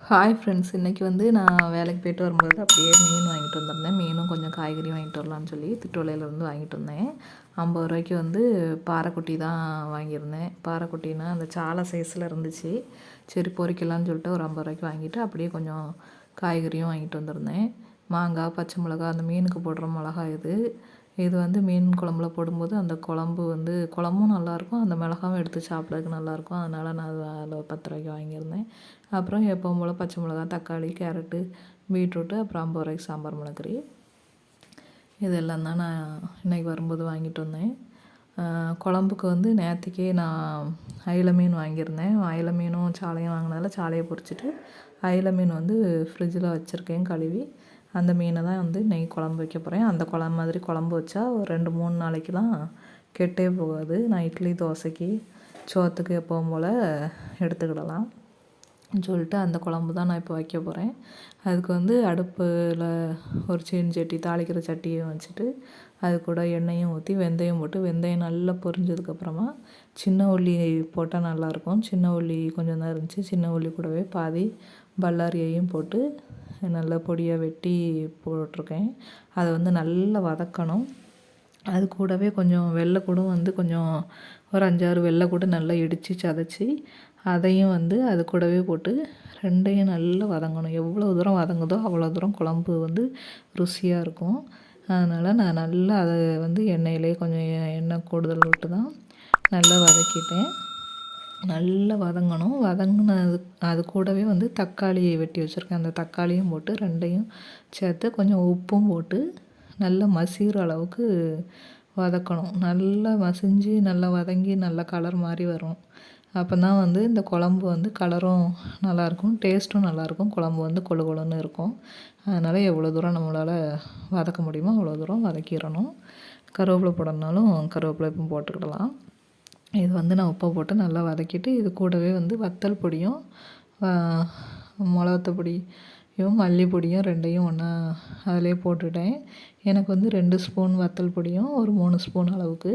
Hi friends, இன்றைக்கி வந்து நான் வேலைக்கு போயிட்டு வரும்போது அப்படியே மீன் வாங்கிட்டு வந்திருந்தேன். மீனும் கொஞ்சம் காய்கறி வாங்கிட்டு வரலான்னு சொல்லி திட்டுவலையிலேருந்து வாங்கிட்டு வந்தேன். 50 ரூபாய்க்கு வந்து பாறைக்குட்டி தான் வாங்கியிருந்தேன். பாறைக்குட்டினா அந்த சாலை சைஸில் இருந்துச்சு. சரி பொரிக்கலான்னு சொல்லிட்டு ஒரு 50 ரூபாய்க்கு வாங்கிட்டு அப்படியே கொஞ்சம் காய்கறியும் வாங்கிட்டு வந்திருந்தேன். மாங்காய், பச்சை மிளகா, அந்த மீனுக்கு போடுற மிளகாய் இது வந்து மீன் குழம்புல போடும்போது அந்த குழம்பு வந்து குழம்பும் நல்லாயிருக்கும், அந்த மிளகாவும் எடுத்து சாப்பிட்றதுக்கு நல்லாயிருக்கும். அதனால் நான் அதில் 10 ரூபாய்க்கு வாங்கியிருந்தேன். அப்புறம் எப்பவும் போல் பச்சை மிளகா, தக்காளி, கேரட்டு, பீட்ரூட்டு, அப்புறம் 50 ரூபாய்க்கு சாம்பார் மிளகறி. இதெல்லாம் தான் நான் இன்றைக்கி வரும்போது வாங்கிட்டு வந்தேன். குழம்புக்கு வந்து நேற்றுக்கே நான் அயில மீன் வாங்கியிருந்தேன். அயில மீனும் சாலையும் வாங்கினால சாலையை பொரிச்சிட்டு அயில மீன் வந்து ஃப்ரிட்ஜில் வச்சுருக்கேன் கழுவி. அந்த மீனை தான் வந்து இன்றைக்கி குழம்பு வைக்க போகிறேன். அந்த குழம்பு மாதிரி குழம்பு வச்சா ஒரு 2-3 நாளைக்கெலாம் கெட்டே போகாது. நான் இட்லி, தோசைக்கு, சோத்துக்கு எப்பவும் போல் எடுத்துக்கிடலாம் சொல்லிட்டு அந்த குழம்பு தான் நான் இப்போ வைக்க போகிறேன். அதுக்கு வந்து அடுப்பில் ஒரு சீனச்சட்டி, தாளிக்கிற சட்டியை வச்சுட்டு அது கூட எண்ணெயும் ஊற்றி வெந்தயம் போட்டு, வெந்தயம் நல்லா பொரிஞ்சதுக்கப்புறமா சின்ன உள்ளி போட்டால் நல்லாயிருக்கும். சின்ன உள்ளி கொஞ்சம் தான் இருந்துச்சு. சின்ன உள்ளி கூடவே பாதி பல்லாரியையும் போட்டு நல்லா பொடியாக வெட்டி போட்டிருக்கேன். அதை வந்து நல்லா வதக்கணும். அது கூடவே கொஞ்சம் வெள்ளைக்கூடும் வந்து கொஞ்சம் ஒரு 5-6 வெள்ளைக்கூடு நல்லா இடித்து சதைச்சி அதையும் வந்து அது கூடவே போட்டு ரெண்டையும் நல்லா வதங்கணும். எவ்வளோ தூரம் வதங்குதோ அவ்வளோ தூரம் குழம்பு வந்து ருசியாக இருக்கும். அதனால் நான் நல்லா அதை வந்து எண்ணெயிலே கொஞ்சம் எண்ணெய் கூடுதல் விட்டு தான் நல்லா வதக்கிட்டேன். நல்லா வதங்கணும். வதங்கினது அது கூடவே வந்து தக்காளி வெட்டி வச்சுருக்கேன். அந்த தக்காளியும் போட்டு ரெண்டையும் சேர்த்து கொஞ்சம் உப்பும் போட்டு நல்லா மசிகிற அளவுக்கு வதக்கணும். நல்லா மசிஞ்சு நல்லா வதங்கி நல்லா கலர் மாதிரி வரும். அப்போ தான் வந்து இந்த குழம்பு வந்து கலரும் நல்லாயிருக்கும், டேஸ்ட்டும் நல்லாயிருக்கும். குழம்பு வந்து கொழு கொழுன்னு இருக்கும். அதனால் எவ்வளோ தூரம் நம்மளால் வதக்க முடியுமோ அவ்வளோ தூரம் வதக்கிடணும். கருவேப்பிலை போடணுனாலும் கருவேப்பிலை இப்போ போட்டுக்கிடலாம். இது வந்து நான் உப்பை போட்டு நல்லா வதக்கிட்டு இது கூடவே வந்து வத்தல் பொடியும் மிளகாத்தூள் பொடியும் மல்லி பொடியும் ரெண்டையும் ஒன்றா அதிலே போட்டுவிட்டேன். எனக்கு வந்து 2 ஸ்பூன் வத்தல் பொடியும் ஒரு 3 ஸ்பூன் அளவுக்கு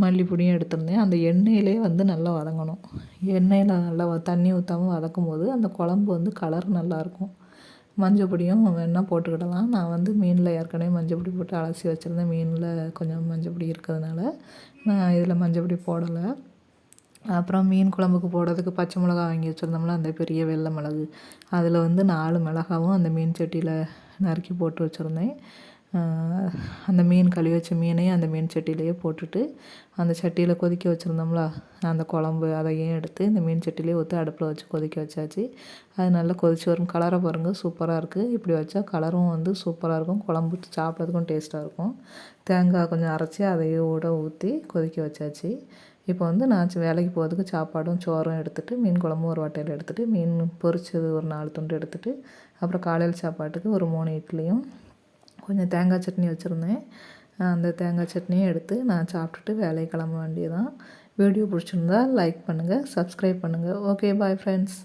மல்லி பொடியும் எடுத்திருந்தேன். அந்த எண்ணெயிலே வந்து நல்லா வதங்கணும். எண்ணெயில் நல்லா தண்ணி ஊற்றாமல் வதக்கும் போது அந்த குழம்பு வந்து கலர் நல்லாயிருக்கும். மஞ்சள் பொடியும் வேணால் போட்டுக்கிடலாம். நான் வந்து மீனில் ஏற்கனவே மஞ்சள் பொடி போட்டு அலசி வச்சுருந்தேன். மீனில் கொஞ்சம் மஞ்சள் பொடி இருக்கிறதுனால நான் இதில் மஞ்சள் பொடி போடலை. அப்புறம் மீன் குழம்புக்கு போடுறதுக்கு பச்சை மிளகா வாங்கி வச்சுருந்தோம்ல, அந்த பெரிய வெள்ளை மிளகு, அதில் வந்து 4 மிளகாவும் அந்த மீன் சட்டியில் நறுக்கி போட்டு வச்சுருந்தேன். அந்த மீன் கழுவி வச்ச மீனையும் அந்த மீன் சட்டியிலையே போட்டுட்டு அந்த சட்டியில் கொதிக்க வச்சுருந்தோம்ல அந்த குழம்பு, அதையும் எடுத்து இந்த மீன் சட்டியிலே ஊற்றி அடுப்பில் வச்சு கொதிக்க வச்சாச்சு. அது நல்லா கொதித்து வரும். கலரை பாருங்கள், சூப்பராக இருக்குது. இப்படி வச்சா கலரும் வந்து சூப்பராக இருக்கும். குழம்பு சாப்பிட்றதுக்கும் டேஸ்ட்டாக இருக்கும். தேங்காய் கொஞ்சம் அரைச்சி அதையோட ஊற்றி கொதிக்க வச்சாச்சு. இப்போ வந்து நான் வேலைக்கு போகிறதுக்கு சாப்பாடும் சோறும் எடுத்துகிட்டு மீன் குழம்பும் ஒரு வட்டையில் எடுத்துகிட்டு மீன் பொரிச்சது ஒரு 4 துண்டு எடுத்துகிட்டு அப்புறம் காலையில் சாப்பாட்டுக்கு ஒரு 3 இட்லியும் கொஞ்சம் தேங்காய் சட்னி வச்சுருந்தேன். அந்த தேங்காய் சட்னியும் எடுத்து நான் சாப்பிட்டுட்டு வேலையை கிளம்ப வேண்டியதான். வீடியோ பிடிச்சிருந்தா லைக் பண்ணுங்கள், சப்ஸ்கிரைப் பண்ணுங்கள். Okay, bye friends.